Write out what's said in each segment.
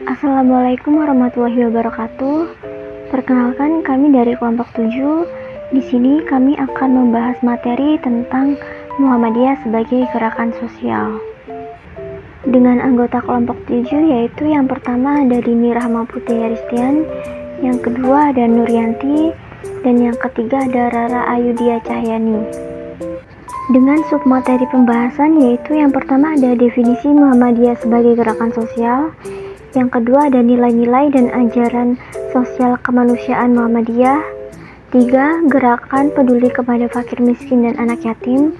Assalamualaikum warahmatullahi wabarakatuh. Perkenalkan, kami dari kelompok 7. Di sini kami akan membahas materi tentang Muhammadiyah sebagai gerakan sosial. Dengan anggota kelompok 7 yaitu yang pertama ada Dini Rahma Putih Aristian, yang kedua ada Nuryanti, dan yang ketiga ada Rara Ayudia Cahyani. Dengan submateri pembahasan yaitu yang pertama ada definisi Muhammadiyah sebagai gerakan sosial, yang kedua ada nilai-nilai dan ajaran sosial kemanusiaan Muhammadiyah, 3. Gerakan peduli kepada fakir miskin dan anak yatim,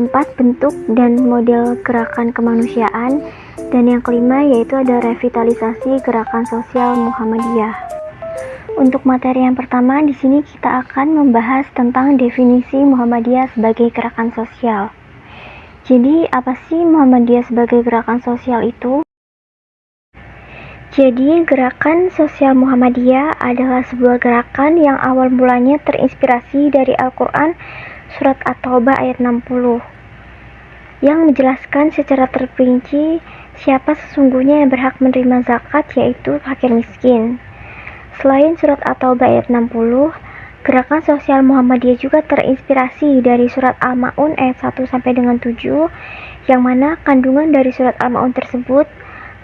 4. Bentuk dan model gerakan kemanusiaan, dan yang kelima yaitu ada revitalisasi gerakan sosial Muhammadiyah. Untuk materi yang pertama, di sini kita akan membahas tentang definisi Muhammadiyah sebagai gerakan sosial. Jadi, apa sih Muhammadiyah sebagai gerakan sosial itu? Jadi, gerakan sosial Muhammadiyah adalah sebuah gerakan yang awal mulanya terinspirasi dari Al-Quran Surat At-Taubah ayat 60, yang menjelaskan secara terperinci siapa sesungguhnya yang berhak menerima zakat, yaitu fakir miskin. Selain surat At-Taubah ayat 60, gerakan sosial Muhammadiyah juga terinspirasi dari surat Al-Ma'un ayat 1 sampai dengan 7, yang mana kandungan dari surat Al-Ma'un tersebut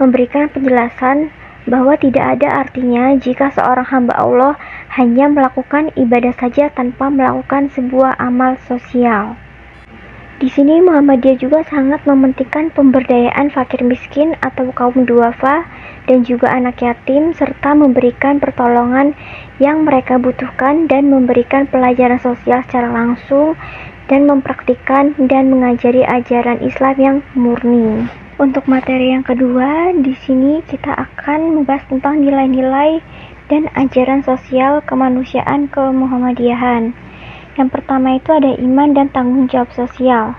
memberikan penjelasan bahwa tidak ada artinya jika seorang hamba Allah hanya melakukan ibadah saja tanpa melakukan sebuah amal sosial. Di sini Muhammadiyah juga sangat mementingkan pemberdayaan fakir miskin atau kaum duafa dan juga anak yatim, serta memberikan pertolongan yang mereka butuhkan dan memberikan pelajaran sosial secara langsung dan mempraktikkan dan mengajari ajaran Islam yang murni. Untuk materi yang kedua, di sini kita akan membahas tentang nilai-nilai dan ajaran sosial kemanusiaan kemuhammadiyahan. Yang pertama itu ada iman dan tanggung jawab sosial.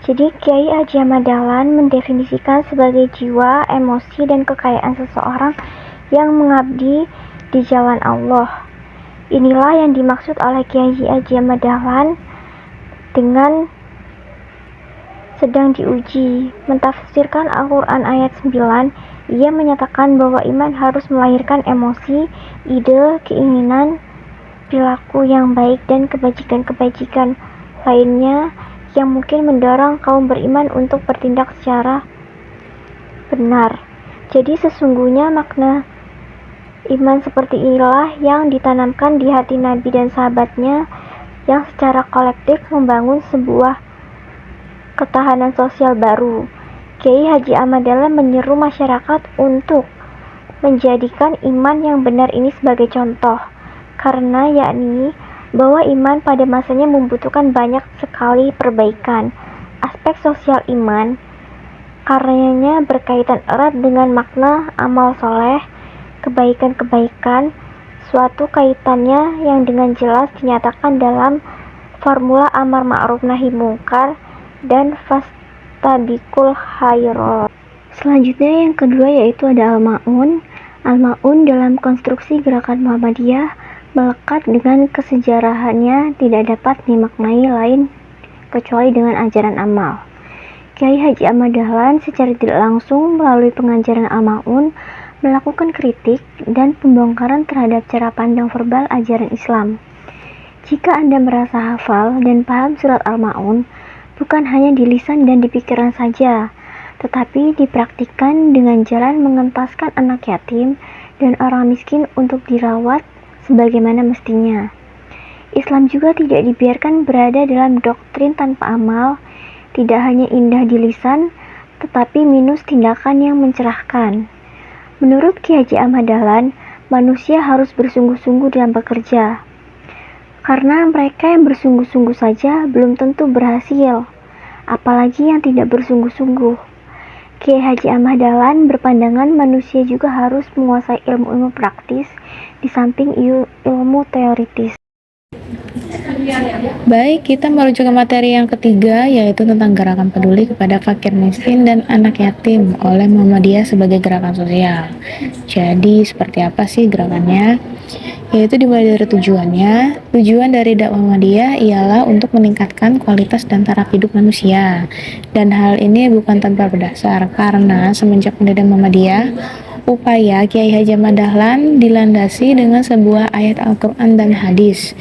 Jadi Kiai Haji Ahmad Dahlan mendefinisikan sebagai jiwa, emosi, dan kekayaan seseorang yang mengabdi di jalan Allah. Inilah yang dimaksud oleh Kiai Haji Ahmad Dahlan dengan sedang diuji. Mentafsirkan Al-Quran ayat 9, ia menyatakan bahwa iman harus melahirkan emosi, ide, keinginan, perilaku yang baik, dan kebajikan-kebajikan lainnya yang mungkin mendorong kaum beriman untuk bertindak secara benar. Jadi sesungguhnya makna iman seperti inilah yang ditanamkan di hati Nabi dan sahabatnya, yang secara kolektif membangun sebuah ketahanan sosial baru. Kiai Haji Ahmad Dahlan menyeru masyarakat untuk menjadikan iman yang benar ini sebagai contoh, karena yakni bahwa iman pada masanya membutuhkan banyak sekali perbaikan. Aspek sosial iman karenanya berkaitan erat dengan makna amal soleh, kebaikan-kebaikan, suatu kaitannya yang dengan jelas dinyatakan dalam formula amar ma'ruf nahi mungkar dan fastabiqul khairat. Selanjutnya yang kedua yaitu ada Al-Ma'un. Al-Ma'un dalam konstruksi gerakan Muhammadiyah melekat dengan kesejarahannya tidak dapat dimaknai lain kecuali dengan ajaran amal. Kiai Haji Ahmad Dahlan secara tidak langsung melalui pengajaran Al-Ma'un melakukan kritik dan pembongkaran terhadap cara pandang verbal ajaran Islam. Jika Anda merasa hafal dan paham surat Al-Ma'un, bukan hanya di lisan dan di pikiran saja, tetapi dipraktikkan dengan jalan mengentaskan anak yatim dan orang miskin untuk dirawat sebagaimana mestinya. Islam juga tidak dibiarkan berada dalam doktrin tanpa amal, tidak hanya indah di lisan, tetapi minus tindakan yang mencerahkan. Menurut Kiai Haji Ahmad Dahlan, manusia harus bersungguh-sungguh dalam bekerja, karena mereka yang bersungguh-sungguh saja belum tentu berhasil, apalagi yang tidak bersungguh-sungguh. Kiai Haji Ahmad Dahlan berpandangan manusia juga harus menguasai ilmu-ilmu praktis di samping ilmu teoritis. Baik, kita merujuk ke materi yang ketiga, yaitu tentang gerakan peduli kepada fakir miskin dan anak yatim oleh Muhammadiyah sebagai gerakan sosial. Jadi, seperti apa sih gerakannya? Yaitu dimulai dari tujuannya. Tujuan dari dakwah Muhammadiyah ialah untuk meningkatkan kualitas dan taraf hidup manusia. Dan hal ini bukan tanpa berdasar, karena semenjak pendirian Muhammadiyah, Upaya Kiai Haji Ahmad Dahlan dilandasi dengan sebuah ayat Al-Quran dan hadis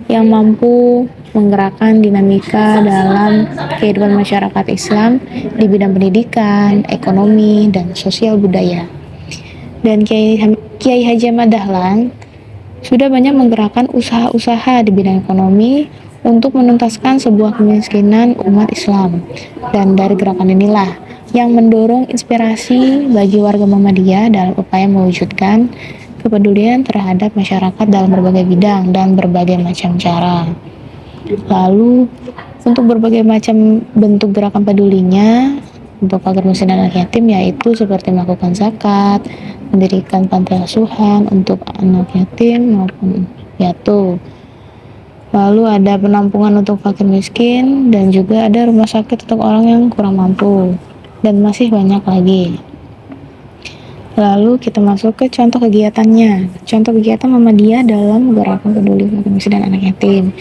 yang mampu menggerakkan dinamika dalam kehidupan masyarakat Islam di bidang pendidikan, ekonomi, dan sosial budaya. Dan Kiai Haji Ahmad Dahlan sudah banyak menggerakkan usaha-usaha di bidang ekonomi untuk menuntaskan sebuah kemiskinan umat Islam. Dan dari gerakan inilah yang mendorong inspirasi bagi warga Muhammadiyah dalam upaya mewujudkan kepedulian terhadap masyarakat dalam berbagai bidang dan berbagai macam cara. Lalu untuk berbagai macam bentuk gerakan pedulinya untuk fakir miskin dan anak yatim yaitu seperti melakukan zakat, mendirikan panti asuhan untuk anak yatim maupun piatu. Lalu ada penampungan untuk fakir miskin dan juga ada rumah sakit untuk orang yang kurang mampu dan masih banyak lagi. Lalu kita masuk ke contoh kegiatannya. Contoh kegiatan Muhammadiyah dalam gerakan peduli fakir miskin dan anak yatim.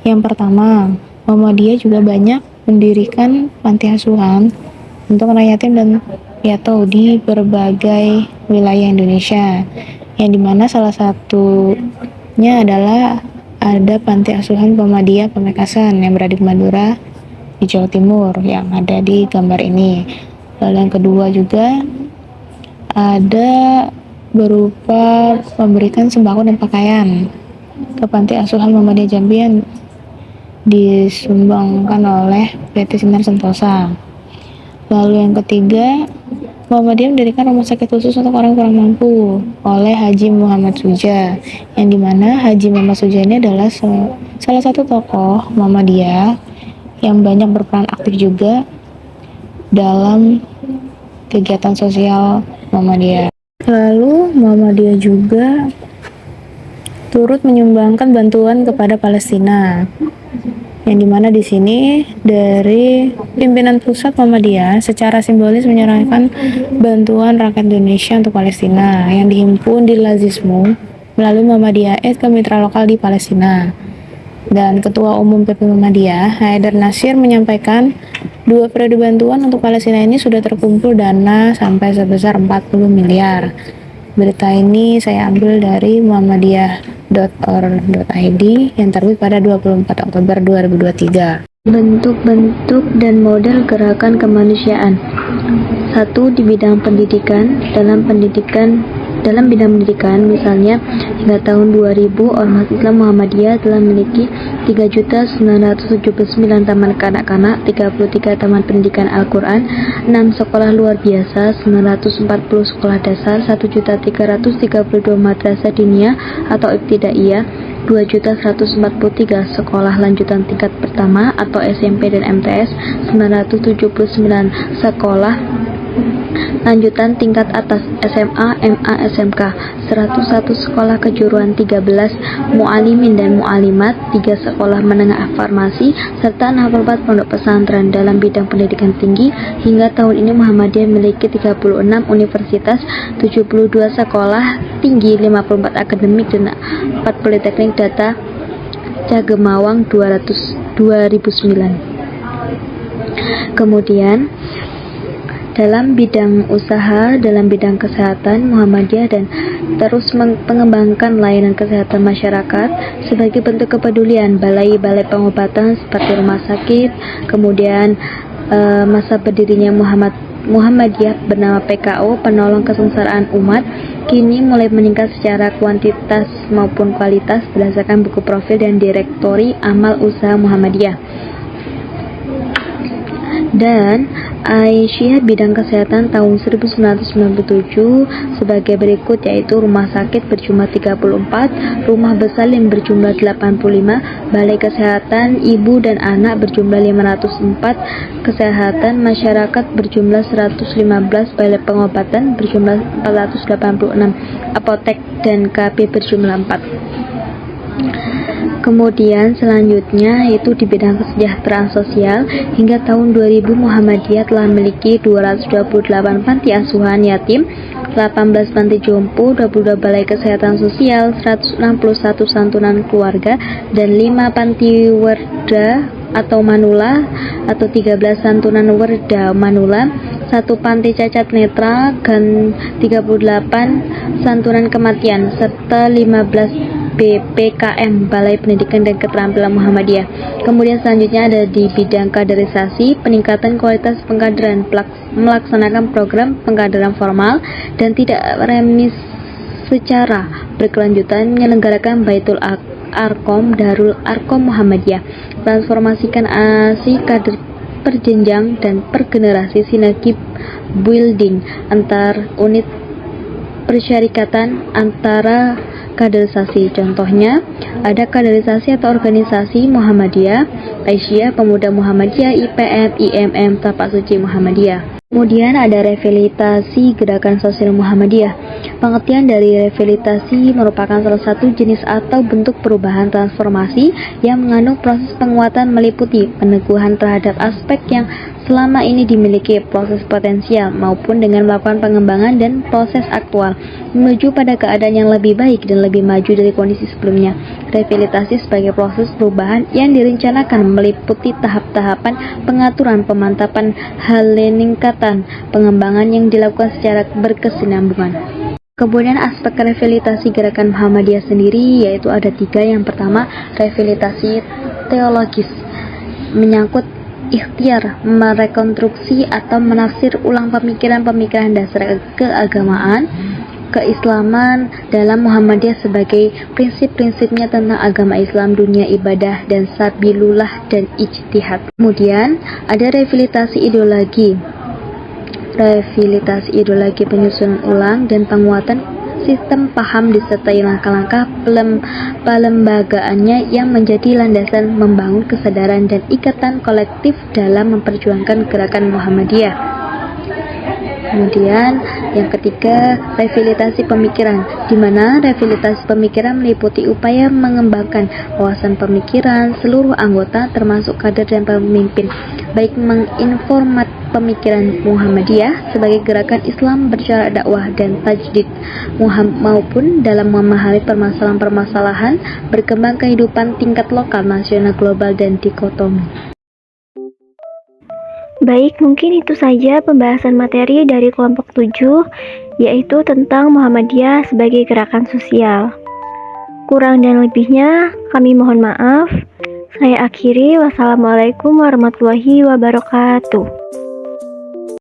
Yang pertama, Muhammadiyah juga banyak mendirikan panti asuhan untuk anak yatim dan piatu di berbagai wilayah Indonesia. Yang dimana salah satunya adalah ada panti asuhan Muhammadiyah Pamekasan yang berada di Madura di Jawa Timur yang ada di gambar ini. Lalu yang kedua juga ada berupa memberikan sembako dan pakaian ke panti asuhan Muhammadiyah Jambi yang disumbangkan oleh PT Sinar Sentosa. Lalu yang ketiga, Muhammadiyah mendirikan rumah sakit khusus untuk orang kurang mampu oleh Haji Muhammad Suja, yang dimana Haji Muhammad Suja ini adalah salah satu tokoh Muhammadiyah yang banyak berperan aktif juga dalam kegiatan sosial Muhammadiyah. Lalu Muhammadiyah juga turut menyumbangkan bantuan kepada Palestina, yang dimana di sini dari pimpinan pusat Muhammadiyah secara simbolis menyerahkan bantuan rakyat Indonesia untuk Palestina yang dihimpun di Lazismu melalui Muhammadiyah Aid ke mitra lokal di Palestina. Dan Ketua Umum PP Muhammadiyah Haidar Nasir menyampaikan 2 periode bantuan untuk Palestina ini sudah terkumpul dana sampai sebesar 40 miliar. Berita ini saya ambil dari muhammadiyah.or.id yang terbit pada 24 Oktober 2023. Bentuk-bentuk dan model gerakan kemanusiaan. 1. Di bidang pendidikan. Dalam bidang pendidikan, misalnya hingga tahun 2000 Ormas Islam Muhammadiyah telah memiliki 3.979 taman kanak-kanak, 33 taman pendidikan Al-Quran, 6 sekolah luar biasa, 940 sekolah dasar, 1.332 madrasah diniyah atau ibtidaiyah, 2.143 sekolah lanjutan tingkat pertama atau SMP dan MTS, 979 sekolah lanjutan tingkat atas SMA, MA, SMK, 101 sekolah kejuruan, 13 mu'alimin dan mu'alimat, 3 sekolah menengah farmasi, serta 64 pondok pesantren. Dalam bidang pendidikan tinggi, hingga tahun ini Muhammadiyah memiliki 36 universitas, 72 sekolah tinggi, 54 akademik, dan 4 politeknik data Cagemawang 2009. Kemudian dalam bidang usaha, dalam bidang kesehatan, Muhammadiyah dan terus mengembangkan layanan kesehatan masyarakat sebagai bentuk kepedulian. Balai-balai pengobatan seperti rumah sakit, kemudian masa berdirinya Muhammadiyah bernama PKO, Penolong Kesengsaraan Umat, kini mulai meningkat secara kuantitas maupun kualitas berdasarkan buku profil dan direktori amal usaha Muhammadiyah. Dan Aisyah bidang kesehatan tahun 1997 sebagai berikut, yaitu rumah sakit berjumlah 34, rumah bersalin berjumlah 85, balai kesehatan ibu dan anak berjumlah 504, kesehatan masyarakat berjumlah 115, balai pengobatan berjumlah 486, apotek dan KB berjumlah 4. Kemudian selanjutnya yaitu di bidang kesejahteraan sosial, hingga tahun 2000 Muhammadiyah telah memiliki 228 panti asuhan yatim, 18 panti jompo, 22 balai kesehatan sosial, 161 santunan keluarga, dan 5 panti werda atau manula atau 13 santunan werda manula, 1 Panti Cacat Netra, Gan 38 Santunan Kematian, serta 15 BPKM Balai Pendidikan dan Keterampilan Muhammadiyah. Kemudian selanjutnya ada di bidang kaderisasi, peningkatan kualitas pengkaderan, melaksanakan program pengkaderan formal dan tidak remis secara berkelanjutan, menyelenggarakan Baitul Arkom Darul Arkom Muhammadiyah, transformasikan ASI kader perjenjang dan pergenerasi, sinergi building antar unit persyarikatan antara kaderisasi. Contohnya ada kaderisasi atau organisasi Muhammadiyah, Aisyah, Pemuda Muhammadiyah, IPM, IMM, Tapak Suci Muhammadiyah. Kemudian ada rehabilitasi gerakan sosial Muhammadiyah. Pengertian dari rehabilitasi merupakan salah satu jenis atau bentuk perubahan transformasi yang mengandung proses penguatan meliputi peneguhan terhadap aspek yang selama ini dimiliki, proses potensial maupun dengan melakukan pengembangan dan proses aktual menuju pada keadaan yang lebih baik dan lebih maju dari kondisi sebelumnya. Rehabilitasi sebagai proses perubahan yang direncanakan meliputi tahap-tahapan pengaturan, pemantapan, peningkatan, pengembangan yang dilakukan secara berkesinambungan. Kemudian aspek rehabilitasi gerakan Muhammadiyah sendiri yaitu ada 3. Yang pertama, rehabilitasi teologis, menyangkut ikhtiar merekonstruksi atau menafsir ulang pemikiran-pemikiran dasar keagamaan, keislaman dalam Muhammadiyah sebagai prinsip-prinsipnya tentang agama Islam, dunia ibadah, dan sabilullah dan ijtihad. Kemudian ada rehabilitasi ideologi penyusunan ulang dan penguatan sistem paham disertai langkah-langkah pelembagaannya yang menjadi landasan membangun kesadaran dan ikatan kolektif dalam memperjuangkan gerakan Muhammadiyah. Kemudian yang ketiga, rehabilitasi pemikiran, di mana rehabilitasi pemikiran meliputi upaya mengembangkan wawasan pemikiran seluruh anggota termasuk kader dan pemimpin, baik menginformat pemikiran Muhammadiyah sebagai gerakan Islam bercorak dakwah dan tajdid maupun dalam memahami permasalahan-permasalahan berkembang kehidupan tingkat lokal, nasional, global, dan dikotomi. Baik, mungkin itu saja pembahasan materi dari kelompok 7, yaitu tentang Muhammadiyah sebagai gerakan sosial. Kurang dan lebihnya, kami mohon maaf. Saya akhiri, wassalamualaikum warahmatullahi wabarakatuh.